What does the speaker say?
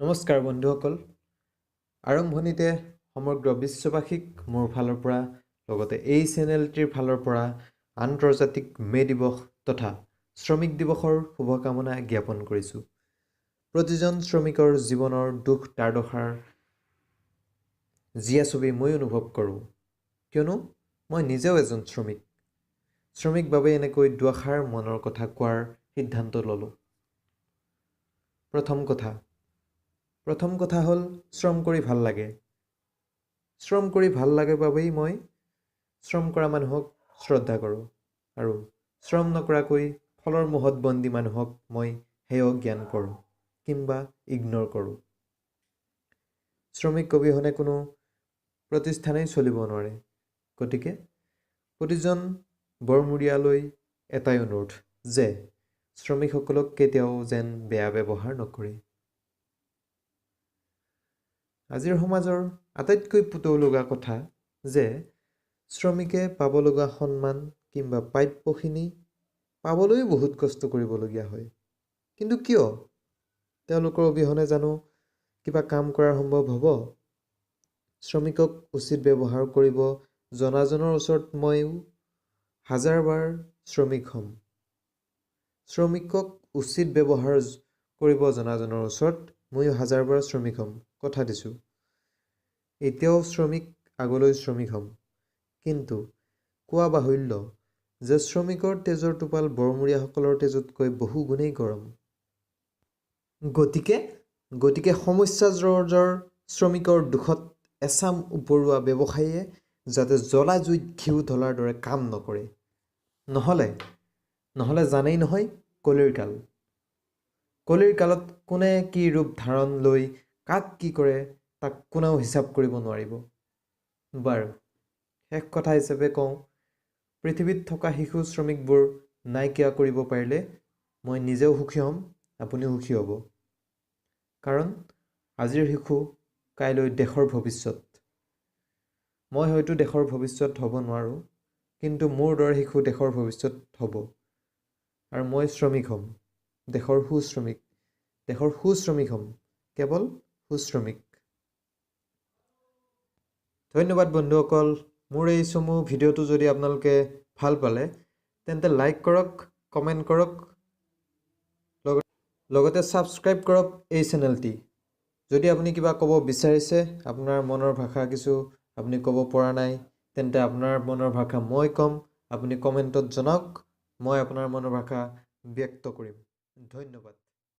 নমস্কাৰ বন্ধুসকল। আৰম্ভণিতে সমগ্ৰ বিশ্ববাসীক মোৰ ফালৰ পৰা লগতে এই চেনেলটিৰ ফালৰ পৰা আন্তৰ্জাতিক মে দিৱস তথা শ্ৰমিক দিৱসৰ শুভকামনা জ্ঞাপন কৰিছোঁ। প্ৰতিজন শ্ৰমিকৰ জীৱনৰ দুখ দুৰ্দশাৰ জীয়া ছবি মই অনুভৱ কৰোঁ, কিয়নো মই নিজেও এজন শ্ৰমিক বাবে এনেকৈ দুআষাৰ মনৰ কথা কোৱাৰ সিদ্ধান্ত ল'লোঁ। প্ৰথম কথা হ'ল শ্ৰম কৰি ভাল লাগে। শ্ৰম কৰি ভাল লাগে বাবেই মই শ্ৰম কৰা মানুহক শ্ৰদ্ধা কৰোঁ আৰু শ্ৰম নকৰাকৈ ফলৰ মোহত বন্দী মানুহক মই হেয় জ্ঞান কৰোঁ কিংবা ইগন'ৰ কৰোঁ। শ্ৰমিক অবিহনে কোনো প্ৰতিষ্ঠানেই চলিব নোৱাৰে। গতিকে প্ৰতিজন বৰমূৰীয়ালৈ এটাই অনুৰোধ যে শ্ৰমিকসকলক কেতিয়াও যেন বেয়া ব্যৱহাৰ নকৰে। আজিৰ সমাজৰ আটাইতকৈ পুতৌ লগা কথা যে শ্ৰমিকে পাব লগা সন্মান কিংবা প্ৰাপ্যখিনি পাবলৈও বহুত কষ্ট কৰিবলগীয়া হয়। কিন্তু কিয়? তেওঁলোকৰ অবিহনে জানো কিবা কাম কৰা সম্ভৱ হ'ব? শ্ৰমিকক উচিত ব্যৱহাৰ কৰিব জনাজনৰ ওচৰত ময়ো হাজাৰবাৰ শ্ৰমিক হ'ম। শ্ৰমিকক উচিত ব্যৱহাৰ কৰিব জনাজনৰ ওচৰত ময়ো হাজাৰবাৰ শ্ৰমিক হ'ম, কথা দিছোঁ। এতিয়াও শ্ৰমিক, আগলৈ শ্ৰমিক হ'ম। কিন্তু কোৱা বাহুল্য যে শ্ৰমিকৰ তেজৰ টোপাল বৰমূৰীয়াসকলৰ তেজতকৈ বহু গুণেই গৰম। গতিকে সমস্যা জৰ্জৰ শ্ৰমিকৰ দুখত এচাম উপৰুৱা ব্যৱসায়ীয়ে যাতে জ্বলা জুইত ঘিউ ঢলাৰ দৰে কাম নকৰে। নহ'লে জানেই নহয় কলিৰ কালত কোনে কি ৰূপ ধাৰণ লৈ কাক কি কৰে তাক কোনেও হিচাপ কৰিব নোৱাৰিব। বাৰু, শেষ কথা হিচাপে কওঁ, পৃথিৱীত থকা শিশু শ্ৰমিকবোৰ নাইকিয়া কৰিব পাৰিলে মই নিজেও সুখী হ'ম, আপুনিও সুখী হ'ব। কাৰণ আজিৰ শিশু কাইলৈ দেশৰ ভৱিষ্যত। মই হয়তো দেশৰ ভৱিষ্যত হ'ব নোৱাৰোঁ, কিন্তু মোৰ দৰে শিশু দেশৰ ভৱিষ্যত হ'ব। আৰু মই শ্ৰমিক হ'ম, দেশৰ সুশ্ৰমিক হ'ম, কেৱল সুশ্ৰমিক। ধন্যবাদ বন্ধুসকল। মোৰ এই চমু ভিডিঅ'টো যদি আপোনালোকে ভাল পালে তেন্তে লাইক কৰক, কমেণ্ট কৰক, লগতে ছাবস্ক্ৰাইব কৰক এই চেনেলটি। যদি আপুনি কিবা ক'ব বিচাৰিছে, আপোনাৰ মনৰ ভাষা কিছু আপুনি ক'ব পৰা নাই, তেন্তে আপোনাৰ মনৰ ভাষা মই ক'ম, আপুনি কমেণ্টত জনাওক, মই আপোনাৰ মনৰ ভাষা ব্যক্ত কৰিম। ধন্যবাদ।